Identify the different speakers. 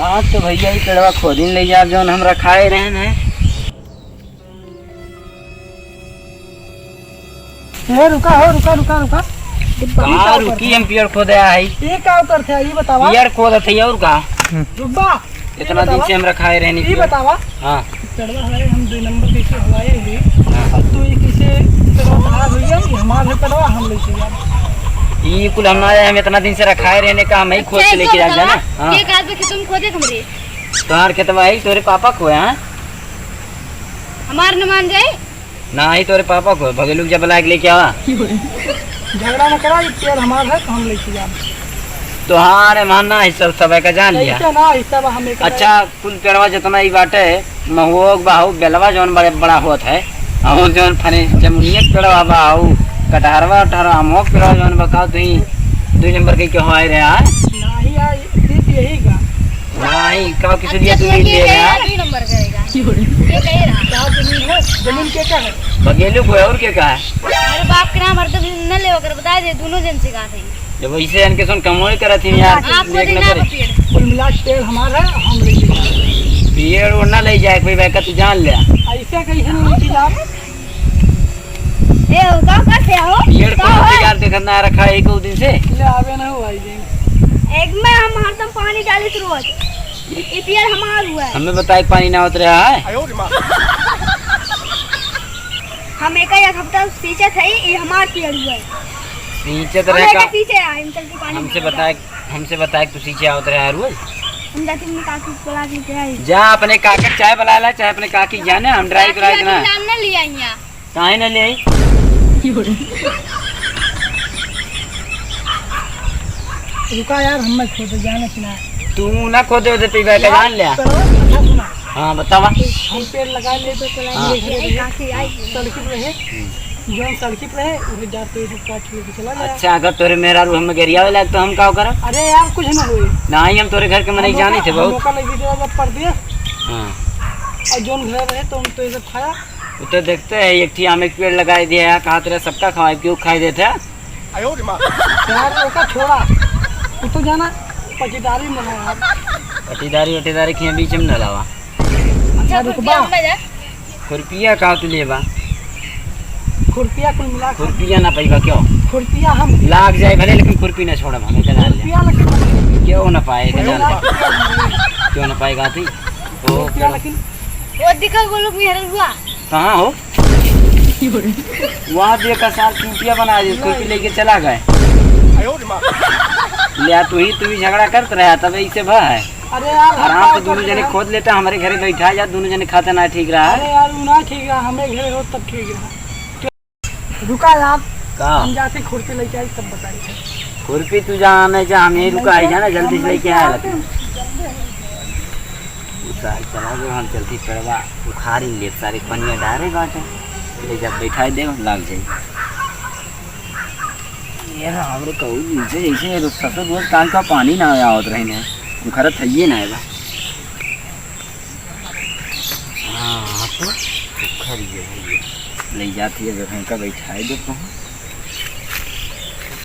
Speaker 1: हाँ तो भैया ही पेड़वा खोदिन ले जा जौन हम रखाए रहन है।
Speaker 2: रुका हो रुका रुका रुका
Speaker 1: कहाँ रुकी हम पेड़ खोदे है
Speaker 2: ये क्या करते हैं ये बतावा
Speaker 1: पेड़ खोदत है और का
Speaker 2: रुब्बा
Speaker 1: इतना दिन से हम रखाए रहनी
Speaker 2: ये बतावा।
Speaker 1: हाँ
Speaker 2: चढ़वा है हम 2 नंबर कैसे हवाए हुए अब तो ये किसे चढ़वा भैया हमारे चढ़वा हम लेके यार
Speaker 1: ये कुल हमारे हम इतना दिन से रखाए रहने का हम ही खोद के लेके जा ना। हाँ
Speaker 3: ये काज के तुम खोदे हमरे
Speaker 1: तोहार खेतवा ही तोरे पापा खोए हैं
Speaker 3: हमार न मान जाए
Speaker 1: ना ही तोरे पापा को भगेलू जब लायक लेके आवा
Speaker 2: झगड़ा न करा ये पेड़ हमारा है तो हम लेके जा
Speaker 1: तोहारे मानना है सब का जान लिया।
Speaker 2: ऐसे ना ऐसा हमें
Speaker 1: अच्छा कुल पेड़वा जितना ही बाटे महुओक बाहू बेलवा जौन बड़े बड़ा होत है और जौन फने जमुनियत पेड़वा बाहू कटहरवा उटहरवा अमोक पेड़वा जौन बकाओ तुही 2 नंबर के क्यों आए रहा है
Speaker 2: नहीं यार सिर्फ यही का
Speaker 1: नहीं का किसी लिए तू ले रहा
Speaker 3: 2 नंबर करेगा ये कह रहा
Speaker 2: क्या जमीन है जमीन क्या है
Speaker 1: बगेलू को और क्या है
Speaker 3: अरे बाप के नाम हर तो न ले होकर बता दे दोनों जन से कहा थे
Speaker 1: जब वैसे इनके सुन कमोई करत थी यार
Speaker 3: आप को
Speaker 1: लेक न
Speaker 3: देना
Speaker 1: करे
Speaker 3: पेड़
Speaker 2: कुल मिला पेड़ हमारा है हम लेके जा
Speaker 1: पेड़ और ना ले जाए कोई बैका तू जान ले
Speaker 2: ऐसे कैसे नहीं लेके जा
Speaker 3: ए का करते हो
Speaker 1: पेड़ को तैयार देखना रखा है 1 दिन से
Speaker 2: ले आवे ना हुआ ये
Speaker 3: एक में हम हरदम पानी डाले रोज ये पेड़ हमार हुआ है
Speaker 1: हमें बताए पानी ना उतर रहा है
Speaker 3: हम एक हफ्ता पीछे थे ये हमार पेड़ हुआ है
Speaker 1: नीचे तो
Speaker 3: हम
Speaker 1: रहेगा
Speaker 3: पीछे आए हम चलते पानी
Speaker 1: हमसे बताए तू सींचे आवत रहा है रोज
Speaker 3: हम जाते में काकी बुला के आए
Speaker 1: जा अपने काका चाय बना ला चाहे अपने काकी जाने हम ड्राइव कराए ना
Speaker 3: नाम न लिया यहां
Speaker 1: काहे न ले
Speaker 2: रुका यार हम खोद जाने सुना
Speaker 1: तू ना खोदे दे पीबा का जान ले
Speaker 2: सुना
Speaker 1: हां बतावा
Speaker 2: हम पेड़ लगा ले तो चला
Speaker 1: हाँ।
Speaker 2: ये
Speaker 3: काकी आई
Speaker 2: सड़क पे रहे जो सड़क पे रहे उधर जाते हुए काट लेके चला गया।
Speaker 1: अच्छा अगर तोरे मेरा रू हम गरिया वाला तो हम का करब
Speaker 2: अरे यार कुछ ना हुई
Speaker 1: नहीं हम तोरे घर के मने जाने थे बहुत
Speaker 2: मौका लगी तो जब पड़ दिया
Speaker 1: हां
Speaker 2: और जोन घर रहे तो हम तो ये सब खाया
Speaker 1: तो देखते हैं एक थी आम एक पेड़ लगाए दिया है कहा तेरा सबका खवाए क्यों खाई देते हैं
Speaker 2: यार ओका छोड़ा तू तो जाना पचीदारी में है यार
Speaker 1: पटीदारी के बीच में न लावा
Speaker 2: अच्छा रुकबा
Speaker 1: खुरपिया कहा तू लेबा
Speaker 2: खुरपिया कुल मिला
Speaker 1: खुरपिया ना पैबा क्यों
Speaker 2: खुरपिया हम
Speaker 1: लाग जाए भले लेकिन खुरपी ना छोड़ब हमें के जान ले
Speaker 2: खुरपिया लेकिन
Speaker 1: क्यों ना पाएगा जान ले क्यों ना पाएगा थी तो
Speaker 2: खुरपिया लेकिन
Speaker 3: वो दिखा बोलो मेरा हुआ
Speaker 1: कहाँ हो वहाँ देखा साल खुरपिया बना दी खुरपी लेके चला गए लिया तू ही झगड़ा करते रहा तब ऐसे भा है
Speaker 2: अरे यार
Speaker 1: आराम से दोनों जने खोद लेते हमारे घरे बैठा जा दोनों जने खाते ना ठीक रहा है
Speaker 2: अरे यार वो ना ठीक है हमें घर हो तब ठीक है रुका यार
Speaker 1: का
Speaker 2: हम जाते खुरपी लेके आई तब बताइए
Speaker 1: खुरपी तू जाने जा हम यही रुका है ना जल्दी से लेके आया लेकिन चला गए हम चलती पड़वा उखाड़ ही ले सारे पनिया डारे बाटे ले जब बैठा दे लाग जाए ये हमरे कहू नीचे जैसे ससुर रोज कान का पानी ना आवत रहे खरत है ये ना है हाँ तो खरी है ले जाती है जगह का बैठाए दो